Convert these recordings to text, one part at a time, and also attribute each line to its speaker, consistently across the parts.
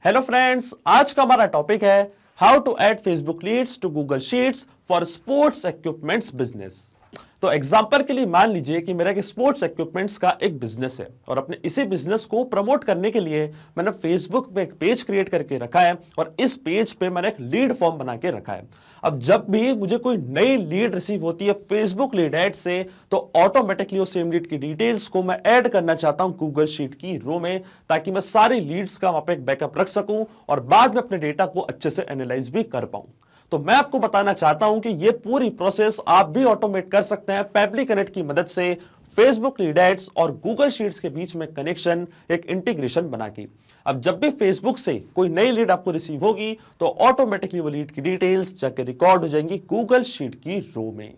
Speaker 1: Hello friends, आज का हमारा टॉपिक है how to add Facebook leads to Google Sheets for sports equipments business. तो एग्जांपल के लिए मान लीजिए कि मेरा एक स्पोर्ट्स इक्विपमेंट्स का एक बिजनेस है और अपने इसी बिजनेस को प्रमोट करने के लिए मैंने फेसबुक पे एक पेज क्रिएट करके रखा है और इस पेज पे मैंने एक लीड फॉर्म बना के रखा है। अब जब भी मुझे कोई नई लीड रिसीव होती है फेसबुक लीड एड से, तो ऑटोमेटिकली उस सेम लीड की डिटेल्स को मैं ऐड करना चाहता हूं गूगल शीट की रो में, ताकि मैं सारी लीड्स का वहां पे एक बैकअप रख सकूं और बाद में अपने डेटा को अच्छे से एनालाइज भी कर पाऊं। तो मैं आपको बताना चाहता हूं कि यह पूरी प्रोसेस आप भी ऑटोमेट कर सकते हैं पेबली कनेक्ट की मदद से, फेसबुक लीड एड्स और गूगल शीट्स के बीच में कनेक्शन, एक इंटीग्रेशन बना के। अब जब भी फेसबुक से कोई नई लीड आपको रिसीव होगी तो ऑटोमेटिकली वो लीड की डिटेल्स जाके रिकॉर्ड हो जाएंगी गूगल शीट की रो में।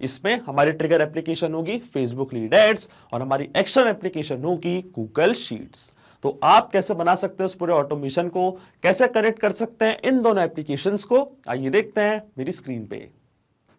Speaker 1: इसमें हमारी ट्रिगर एप्लीकेशन होगी फेसबुक लीड एड्स और हमारी एक्शन एप्लीकेशन होगी गूगल शीट्स। तो आप कैसे बना सकते हैं उस पूरे ऑटोमेशन को, कैसे कनेक्ट कर सकते हैं इन दोनों एप्लीकेशंस को, आइए देखते हैं मेरी स्क्रीन पे।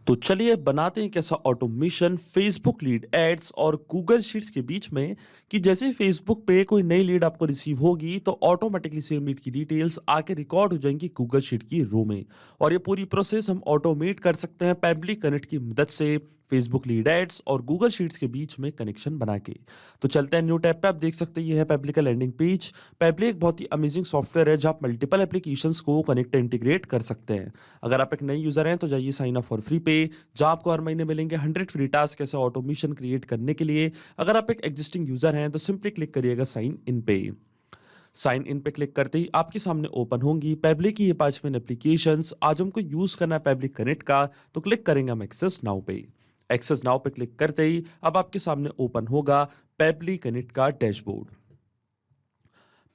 Speaker 1: तो चलिए बनाते हैं कैसा ऑटोमेशन फेसबुक लीड एड्स और गूगल शीट्स के बीच में, कि जैसे फेसबुक पे कोई नई लीड आपको रिसीव होगी तो ऑटोमेटिकली सेम लीड की डिटेल्स आके रिकॉर्ड हो जाएंगी गूगल शीट की रो में। और ये पूरी प्रोसेस हम ऑटोमेट कर सकते हैं पेबली कनेक्ट की मदद से, फेसबुक लीड एड्स और गूगल शीट्स के बीच में कनेक्शन बना के। तो चलते हैं न्यू टैब पे। आप देख सकते हैं ये है पेबली का लैंडिंग पेज। पेबली एक बहुत ही अमेजिंग सॉफ्टवेयर है जहां आप मल्टीपल एप्लीकेशंस को कनेक्ट इंटीग्रेट कर सकते हैं। अगर आप एक नई यूजर हैं तो जाइए साइन अप फॉर फ्री पे, जहां आपको हर महीने मिलेंगे 100 फ्री टास्क ऐसा ऑटोमेशन क्रिएट करने के लिए। अगर आप एक एग्जिस्टिंग यूजर हैं तो सिंपली क्लिक करिएगा साइन इन पे। साइन इन पे क्लिक करते ही आपके सामने ओपन होंगी पेबली की ये 5 मेन एप्लीकेशंस। आज हमको यूज करना है पेबली कनेक्ट का, तो क्लिक करेंगे हम एक्सेस नाउ पे। एक्सेस नाउ पे क्लिक करते ही अब आपके सामने ओपन होगा पेबली कनेक्ट का डैशबोर्ड।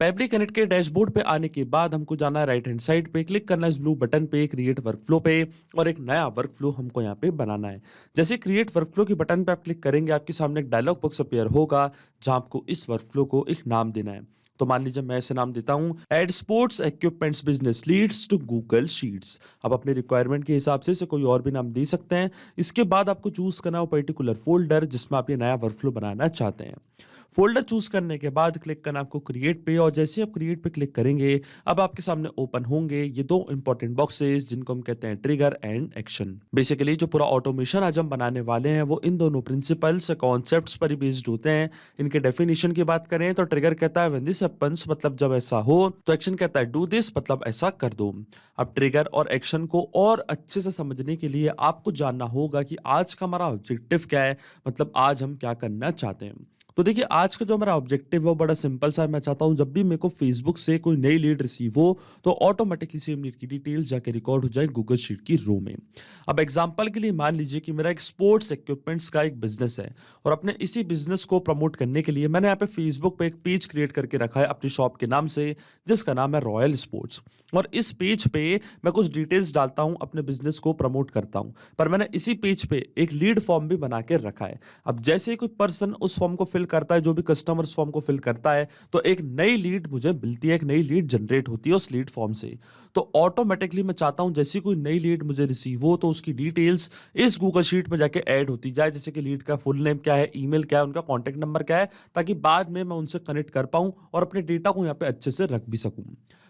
Speaker 1: पेबली कनेक्ट के डैशबोर्ड पे आने के बाद हमको जाना है राइट हैंड साइड पे, क्लिक करना है इस ब्लू बटन पे क्रिएट वर्कफ्लो पे, और एक नया वर्कफ्लो हमको यहाँ पे बनाना है। जैसे क्रिएट वर्कफ्लो के बटन पे आप क्लिक करेंगे आपके सामने एक डायलॉग बॉक्स अपीयर होगा जहां आपको इस वर्कफ्लो को एक नाम देना है। तो मान लीजिए मैं ऐसे नाम देता हूं add sports equipments business leads to Google Sheets. अब अपने रिक्वायरमेंट के हिसाब से इसे कोई और भी नाम दे सकते हैं। इसके बाद आपको चूज करना है पर्टिकुलर फोल्डर जिसमें आप ये नया वर्कफ्लो बनाना चाहते हैं। फोल्डर चूज करने के बाद क्लिक करना आपको क्रिएट पे, और जैसे आप क्रिएट पे क्लिक करेंगे अब आपके सामने ओपन होंगे ये दो इंपॉर्टेंट बॉक्सेस जिनको हम कहते हैं ट्रिगर एंड एक्शन। बेसिकली जो पूरा ऑटोमेशन आज हम बनाने वाले हैं वो इन दोनों प्रिंसिपल्स कॉन्सेप्ट्स पर ही बेस्ड होते हैं। इनके डेफिनेशन की बात करें तो ट्रिगर कहता है व्हेन दिस हैपेंस, मतलब जब ऐसा हो, तो एक्शन कहता है डू दिस, मतलब ऐसा कर दो। अब ट्रिगर और एक्शन को और अच्छे से समझने के लिए आपको जानना होगा कि आज का हमारा ऑब्जेक्टिव क्या है, मतलब आज हम क्या करना चाहते हैं। तो देखिए आज का जो हमारा ऑब्जेक्टिव है वो बड़ा सिंपल सा है। मैं चाहता हूं जब भी मेरे को फेसबुक से कोई नई लीड रिसीव हो तो ऑटोमेटिकली सेम लीड की डिटेल्स जाके रिकॉर्ड हो जाए गूगल शीट की रो में। अब एग्जांपल के लिए मान लीजिए कि मेरा एक स्पोर्ट्स इक्विपमेंट्स का एक बिजनेस है और अपने इसी बिजनेस को प्रमोट करने के लिए मैंने यहाँ पे फेसबुक पे एक पेज क्रिएट करके रखा है अपनी शॉप के नाम से, जिसका नाम है रॉयल स्पोर्ट्स। और इस पेज पे मैं कुछ डिटेल्स डालता हूं, अपने बिजनेस को प्रमोट करता हूं, पर मैंने इसी पेज पे एक लीड फॉर्म भी बना के रखा है। अब जैसे ही कोई पर्सन उस फॉर्म को फिल करता है, जो भी कस्टमर उस फॉर्म को फिल करता है, तो एक नई लीड मुझे मिलती है, एक नई लीड जनरेट होती है उस लीड फॉर्म से। तो ऑटोमेटिकली मैं चाहता हूं जैसी कोई नई लीड मुझे रिसीव हो तो उसकी डिटेल्स इस गूगल शीट में जाके ऐड होती जाए, जैसे कि लीड का फुल नेम क्या है, ईमेल क्या है, उनका कॉन्टैक्ट नंबर क्या है, ताकि बाद में मैं उनसे कनेक्ट कर पाऊं और अपने डेटा को यहाँ पे अच्छे से रख भी सकूं।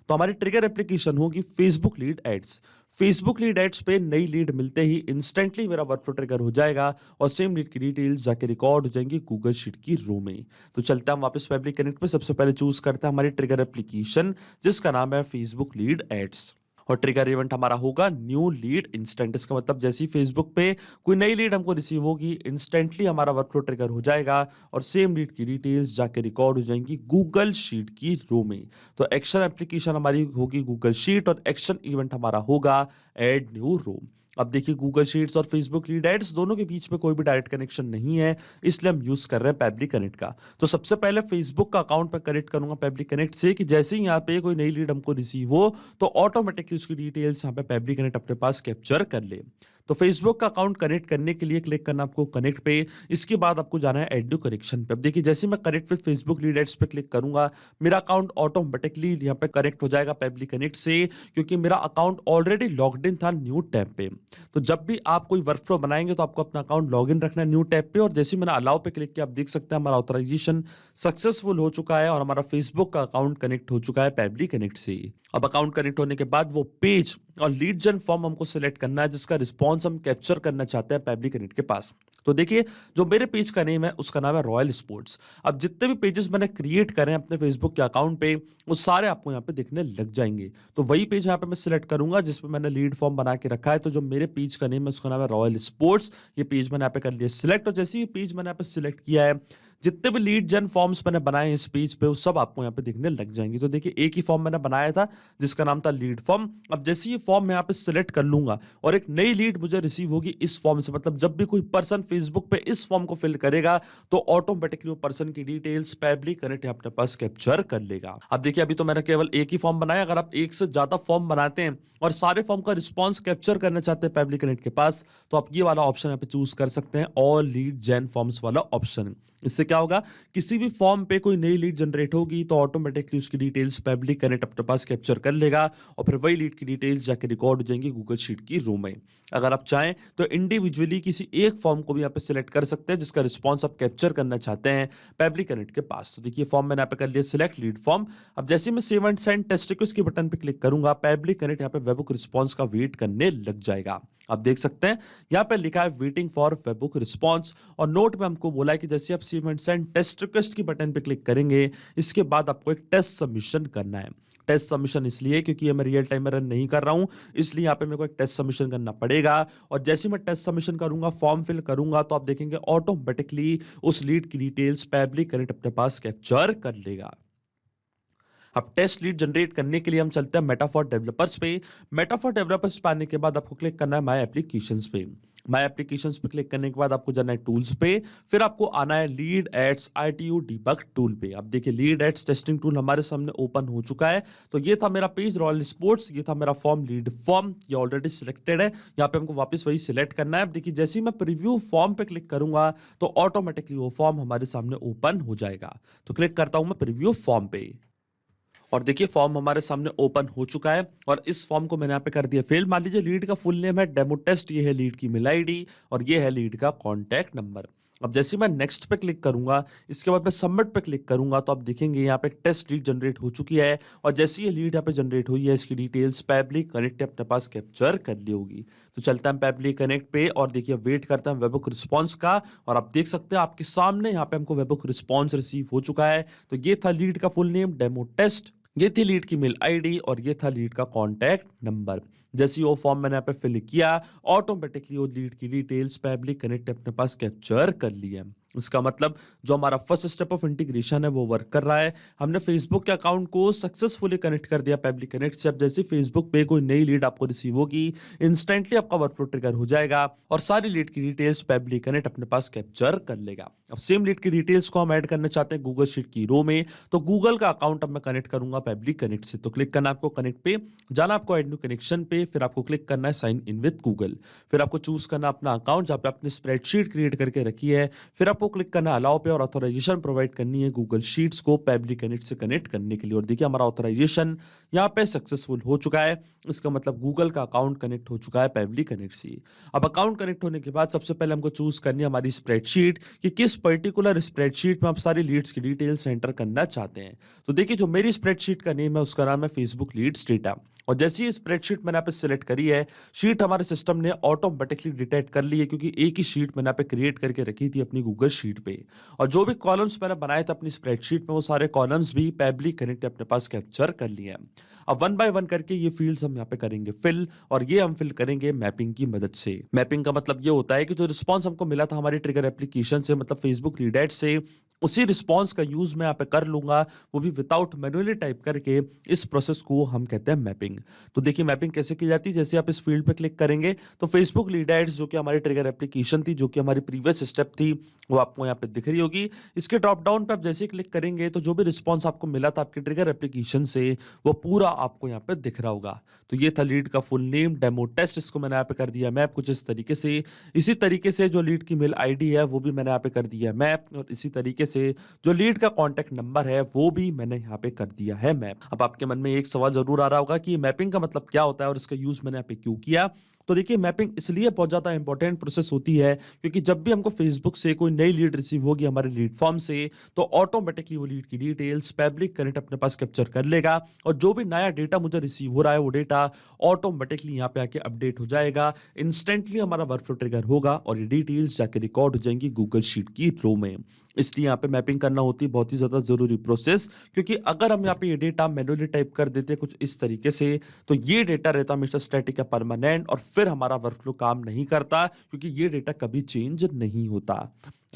Speaker 1: तो हमारी ट्रिगर एप्लीकेशन होगी Facebook lead ads. Facebook lead ads पे नई लीड मिलते ही इंस्टेंटली मेरा वर्कफ्लो ट्रिगर हो जाएगा और सेम लीड की डिटेल्स जाके रिकॉर्ड हो जाएंगी गूगल शीट की रो में। तो चलते हैं हम वापस पेबली कनेक्ट पे। सबसे पहले चूज करते हैं हमारी ट्रिगर एप्लीकेशन जिसका नाम है फेसबुक लीड एड्स, और ट्रिगर इवेंट हमारा होगा न्यू लीड इंस्टेंट। इसका मतलब जैसे ही फेसबुक पे कोई नई लीड हमको रिसीव होगी इंस्टेंटली हमारा वर्कफ्लो ट्रिगर हो जाएगा और सेम लीड की डिटेल्स जाके रिकॉर्ड हो जाएंगी गूगल शीट की रो में। तो एक्शन एप्लीकेशन हमारी होगी गूगल शीट और एक्शन इवेंट हमारा होगा ऐड न्यू रो। अब देखिए गूगल शीट्स और फेसबुक लीड एड्स दोनों के बीच में कोई भी डायरेक्ट कनेक्शन नहीं है, इसलिए हम यूज कर रहे हैं पेबली कनेक्ट का। तो सबसे पहले फेसबुक का अकाउंट मैं कनेक्ट करूंगा पेबली कनेक्ट से, कि जैसे ही यहाँ पे कोई नई लीड हमको रिसीव हो तो ऑटोमेटिकली उसकी डिटेल्स यहाँ पे पेबली कनेक्ट अपने पास कैप्चर कर ले। तो फेसबुक का अकाउंट कनेक्ट करने के लिए क्लिक करना आपको कनेक्ट पे। इसके बाद आपको जाना है ऐड टू कनेक्शन पे। अब देखिए जैसे मैं connect with Facebook lead ads पे क्लिक करूंगा, मेरा अकाउंट ऑटोमेटिकली यहाँ पे कनेक्ट हो जाएगा पेबली कनेक्ट से, क्योंकि मेरा अकाउंट ऑलरेडी लॉग्ड इन था न्यू टैब पे। तो जब भी आप कोई वर्क फ्लो बनाएंगे तो आपको अपना अकाउंट लॉग इन रखना है न्यू टैब पे। और जैसे मैंने अलाउ पे क्लिक किया, आप देख सकते हैं हमारा ऑथराइजेशन सक्सेसफुल हो चुका है और हमारा फेसबुक का अकाउंट कनेक्ट हो चुका है पेबली कनेक्ट से। अब अकाउंट कनेक्ट होने के बाद वो पेज और लीड जन फॉर्म हमको सिलेक्ट करना है जिसका रिस्पॉन्स हम कैप्चर करना चाहते हैं पेबली कनेक्ट के पास। तो देखिए जो मेरे पेज का नेम है उसका नाम है रॉयल स्पोर्ट्स। अब जितने भी पेजेस मैंने क्रिएट करे हैं अपने फेसबुक के अकाउंट पे, वो सारे आपको यहाँ पे दिखने लग जाएंगे। तो वही पेज यहाँ पे मैं सिलेक्ट करूंगा जिसमें मैंने लीड फॉर्म बना के रखा है। तो जो मेरे पेज का नेम है उसका नाम है रॉयल स्पोर्ट्स। ये पेज मैंने यहाँ पे कर लिया सिलेक्ट। और जैसे ही पेज मैंने यहाँ पे सिलेक्ट किया है, जितने भी लीड जन फॉर्म्स मैंने बनाए हैं इस पेज पे, वो सब आपको यहाँ पे दिखने लग जाएंगे। तो देखिए एक ही फॉर्म मैंने बनाया था जिसका नाम था लीड फॉर्म। अब जैसे ये फॉर्म मैं यहाँ पे सिलेक्ट कर लूंगा और एक नई लीड मुझे रिसीव होगी इस फॉर्म से, मतलब जब भी कोई पर्सन फेसबुक पे इस फॉर्म को फिल करेगा तो ऑटोमेटिकली वो पर्सन की डिटेल्स पेबली कनेक्ट अपने पास कैप्चर कर लेगा। अब देखिए अभी तो मैंने केवल एक ही फॉर्म बनाया। अगर आप एक से ज्यादा फॉर्म बनाते हैं और सारे फॉर्म का रिस्पॉन्स कैप्चर करना चाहते हैं पेबली कनेक्ट के पास, तो आप ये वाला ऑप्शन यहाँ पे चूज कर सकते हैं, ऑल लीड जेन फॉर्म्स वाला ऑप्शन। इससे क्या होगा, किसी भी फॉर्म पे कोई नई लीड जनरेट होगी तो ऑटोमेटिकली उसकी डिटेल्स पेबली कनेक्ट अपने पास कैप्चर कर लेगा और फिर वही लीड की डिटेल्स जाके रिकॉर्ड हो जाएंगी गूगल शीट की रो में। अगर आप चाहें तो इंडिविजुअली किसी एक फॉर्म को भी यहाँ पे सिलेक्ट कर सकते हैं जिसका रिस्पॉन्स आप कैप्चर करना चाहते हैं पेबली कनेक्ट के पास। तो देखिए फॉर्म मैंने यहाँ पे कर लिया सिलेक्ट लीड फॉर्म। अब जैसे मैं save and send test request के बटन पे क्लिक करूंगा, पेबली कनेक्ट यहाँ पे वेबबुक रिस्पॉन्स का वेट करने लग जाएगा। आप देख सकते हैं यहाँ पे लिखा है वेटिंग फॉर वेबबुक रिस्पॉन्स। और नोट में हमको बोला है कि जैसे आप save and send test request की बटन पे क्लिक करेंगे, इसके बाद आपको एक टेस्ट सबमिशन करना है। टेस्ट सबमिशन इसलिए क्योंकि ये मैं रियल टाइम में रन नहीं कर रहा हूं, इसलिए यहाँ पे मेरे को एक टेस्ट सबमिशन करना पड़ेगा। और जैसे मैं टेस्ट सबमिशन करूंगा, फॉर्म फिल करूंगा, तो आप देखेंगे ऑटोमेटिकली उस लीड की डिटेल्स पेबली कनेक्ट अपने पास कैप्चर कर लेगा। अब टेस्ट लीड जनरेट करने के लिए हम चलते हैं मेटाफॉर डेवलपर्स पे। मेटाफॉर डेवलपर्स पे आने के बाद आपको क्लिक करना है माय एप्लीकेशंस पे। माय एप्लीकेशंस पे क्लिक करने के बाद आपको जाना है टूल्स पे, फिर आपको आना है lead ads ITU debug tool पे। अब देखिए लीड एड्स टेस्टिंग टूल हमारे सामने ओपन हो चुका है। तो ये था मेरा पेज रॉयल स्पोर्ट्स, ये था मेरा फॉर्म लीड फॉर्म, ये ऑलरेडी सिलेक्टेड है। यहाँ पे हमको वापस वही सिलेक्ट करना है। अब देखिए जैसे ही मैं प्रीव्यू फॉर्म पे क्लिक करूंगा तो ऑटोमेटिकली वो फॉर्म हमारे सामने ओपन हो जाएगा। तो क्लिक करता हूं मैं प्रीव्यू फॉर्म पे और देखिए फॉर्म हमारे सामने ओपन हो चुका है। और इस फॉर्म को मैंने यहाँ पे कर दिया फिल। मान लीजिए लीड का फुल नेम है डेमो टेस्ट, ये है लीड की मेल ID और ये है लीड का कॉन्टैक्ट नंबर। अब जैसे मैं नेक्स्ट पे क्लिक करूंगा, इसके बाद मैं सबमिट पे क्लिक करूंगा, तो आप देखेंगे यहाँ पे टेस्ट लीड जनरेट हो चुकी है। और जैसे ये लीड यहाँ पे जनरेट हुई है, इसकी डिटेल्स पेबली कनेक्ट अपने पास कैप्चर कर ली होगी। तो चलते हैं पेबली कनेक्ट पे और देखिए वेट करते हैं वेबबुक रिस्पॉन्स का। और आप देख सकते हैं आपके सामने यहाँ पे हमको वेबबुक रिस्पॉन्स रिसीव हो चुका है। तो ये था लीड का फुल नेम डेमो टेस्ट, ये थी लीड की मेल ID और ये था लीड का कॉन्टैक्ट नंबर। जैसे वो फॉर्म मैंने यहाँ पे फिल किया, ऑटोमेटिकली वो लीड की डिटेल्स पेबली कनेक्ट अपने पास कैप्चर कर ली है। इसका मतलब जो हमारा फर्स्ट स्टेप ऑफ इंटीग्रेशन है वो वर्क कर रहा है। हमने फेसबुक के अकाउंट को सक्सेसफुली कनेक्ट कर दिया पेबली कनेक्ट से। अब जैसे फेसबुक पे कोई नई लीड आपको रिसीव होगी, इंस्टेंटली आपका वर्कफ्लो ट्रिगर हो जाएगा और सारी लीड की डिटेल्स पेबली कनेक्ट अपने पास कैप्चर कर लेगा। अब सेम लीड की डिटेल्स को हम ऐड करना चाहते हैं गूगल शीट की रो में, तो गूगल का अकाउंट अब मैं कनेक्ट करूंगा पेबली कनेक्ट से। तो क्लिक करना आपको कनेक्ट पे, जाना आपको ऐड न्यू कनेक्शन पे, फिर आपको क्लिक करना है साइन इन विद गूगल, फिर आपको चूज करना अपना अकाउंट जहां पे आपने स्प्रेडशीट क्रिएट करके रखी है, फिर आपको क्लिक करना अलाउ पे और ऑथराइजेशन प्रोवाइड करनी है गूगल शीट्स को पेबली कनेक्ट से कनेक्ट करने के लिए। और देखिए हमारा ऑथराइजेशन यहाँ पे सक्सेसफुल हो चुका है। इसका मतलब गूगल का अकाउंट कनेक्ट हो चुका है पेबली कनेक्ट से। अब अकाउंट कनेक्ट होने के बाद सबसे पहले हमको चूज करनी है हमारी स्प्रेडशीट कि किस पर्टिकुलर स्प्रेडशीट में आप सारी लीड्स की डिटेल्स एंटर करना चाहते हैं। तो देखिए जो मेरी स्प्रेडशीट का नेम है उसका नाम है फेसबुक लीड्स डेटा। और जैसी ये स्प्रेडशीट मैंने यहाँ पे सिलेक्ट करी है, शीट हमारे सिस्टम ने ऑटोमेटिकली डिटेक्ट कर ली है क्योंकि एक ही शीट मैंने यहाँ पे क्रिएट करके रखी थी अपनी गूगल शीट पे। और जो भी कॉलम्स मैंने बनाए थे अपनी स्प्रेडशीट में, वो सारे कॉलम्स भी पेबली कनेक्ट अपने पास कैप्चर कर लिए हैं। अब वन बाय वन करके ये फील्ड्स हम यहाँ पे करेंगे फिल, और ये हम फिल करेंगे मैपिंग की मदद से। मैपिंग का मतलब ये होता है कि जो रिस्पॉन्स हमको मिला था हमारी ट्रिगर एप्लीकेशन से, मतलब फेसबुक लीड एड से, उसी रिस्पॉन्स का यूज मैं यहाँ पे कर लूंगा, वो भी विदाउट मैनुअली टाइप करके। इस प्रोसेस को हम कहते हैं मैपिंग। तो देखिए मैपिंग कैसे की जाती है, जैसे आप इस फील्ड पे क्लिक करेंगे तो फेसबुक लीड एड्स जो कि हमारी ट्रिगर एप्लीकेशन थी, जो कि हमारी प्रीवियस स्टेप थी, वो आपको यहाँ पे दिख रही होगी। इसके ड्रॉप डाउन पे आप जैसे ही क्लिक करेंगे तो जो भी रिस्पॉन्स आपको मिला था आपके ट्रिगर एप्लीकेशन से, वो पूरा आपको यहाँ पे दिख रहा होगा। तो ये था लीड का फुल नेम, डेमो टेस्ट, इसको मैंने यहाँ पे कर दिया मैप कुछ इस तरीके से। इसी तरीके से जो लीड की मेल आईडी है वो भी मैंने यहाँ पे कर दिया मैप, और इसी तरीके से जो लीड का कॉन्टैक्ट नंबर है वो भी मैंने यहाँ पे कर दिया है मैप। अब आपके मन में एक सवाल जरूर आ रहा होगा कि मैपिंग का मतलब क्या होता है और इसका यूज मैंने यहाँ पे क्यों किया। तो देखिए मैपिंग इसलिए बहुत ज्यादा इंपॉर्टेंट प्रोसेस होती है क्योंकि जब भी हमको फेसबुक से कोई नई लीड रिसीव होगी हमारे लीड फॉर्म से, तो ऑटोमेटिकली वो लीड की डिटेल्स पब्लिक करंट अपने पास कैप्चर कर लेगा, और जो भी नया डेटा मुझे रिसीव हो रहा है वो डेटा ऑटोमेटिकली यहाँ पे आके अपडेट हो जाएगा। इंस्टेंटली हमारा वर्कफ्लो ट्रिगर होगा और ये डिटेल्स जाके रिकॉर्ड हो जाएंगी गूगल शीट की रो में। इसलिए यहाँ पे मैपिंग करना होती है बहुत ही ज्यादा जरूरी प्रोसेस, क्योंकि अगर हम यहाँ पे ये डेटा मैनुअली टाइप कर देते कुछ इस तरीके से, तो ये डेटा रहता हमेशा स्टैटिक या परमानेंट, और फिर हमारा वर्कफ्लो काम नहीं करता क्योंकि ये डेटा कभी चेंज नहीं होता।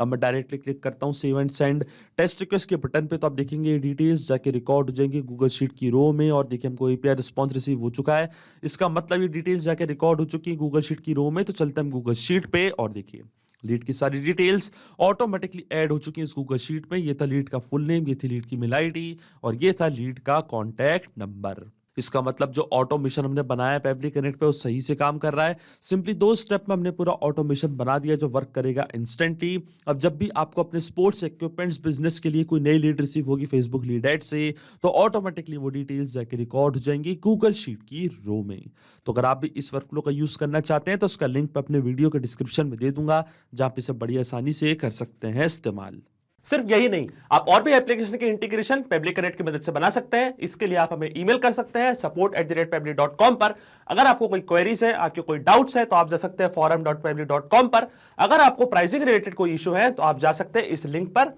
Speaker 1: अब मैं डायरेक्टली क्लिक करता हूँ save and send test request के बटन पे, तो आप देखेंगे ये डिटेल्स जाके रिकॉर्ड हो जाएंगे गूगल शीट की रो में, और देखिए हमको एपीआई रिस्पॉन्स रिसीव हो चुका है। इसका मतलब ये डिटेल्स जाके रिकॉर्ड हो चुकी है गूगल शीट की रो में। तो चलते हैं हम गूगल शीट पे, और देखिए लीड की सारी डिटेल्स ऑटोमेटिकली ऐड हो चुकी है इस गूगल शीट में। ये था लीड का फुल नेम, ये थी लीड की मेल आईडी, और ये था लीड का कॉन्टैक्ट नंबर। इसका मतलब जो ऑटोमेशन हमने बनाया है पब्लिक कनेक्ट पे वो सही से काम कर रहा है। सिंपली 2 स्टेप में हमने पूरा ऑटोमेशन बना दिया जो वर्क करेगा इंस्टेंटली। अब जब भी आपको अपने स्पोर्ट्स इक्विपमेंट्स बिजनेस के लिए कोई नई लीड रिसीव होगी फेसबुक लीड एड से, तो ऑटोमेटिकली वो डिटेल्स जाके रिकॉर्ड हो जाएंगी गूगल शीट की रो में। तो अगर आप भी इस वर्कफ्लो का यूज करना चाहते हैं तो उसका लिंक मैं अपने वीडियो के डिस्क्रिप्शन में दे दूंगा, जहां पे इसे बड़ी आसानी से कर सकते हैं इस्तेमाल। सिर्फ यही नहीं, आप और भी एप्लीकेशन के इंटीग्रेशन पब्लिक कनेक्ट की मदद से बना सकते हैं। इसके लिए आप हमें ईमेल कर सकते हैं support@pablik.com पर। अगर आपको कोई क्वेरीज है, आपके कोई डाउट्स है, तो आप जा सकते हैं forum.pablik.com पर। अगर आपको प्राइसिंग रिलेटेड कोई इशू है तो आप जा सकते हैं इस लिंक पर।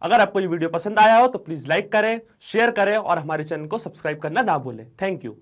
Speaker 1: अगर आपको ये वीडियो पसंद आया हो तो प्लीज लाइक करें, शेयर करें और हमारे चैनल को सब्सक्राइब करना ना भूलें। Thank you.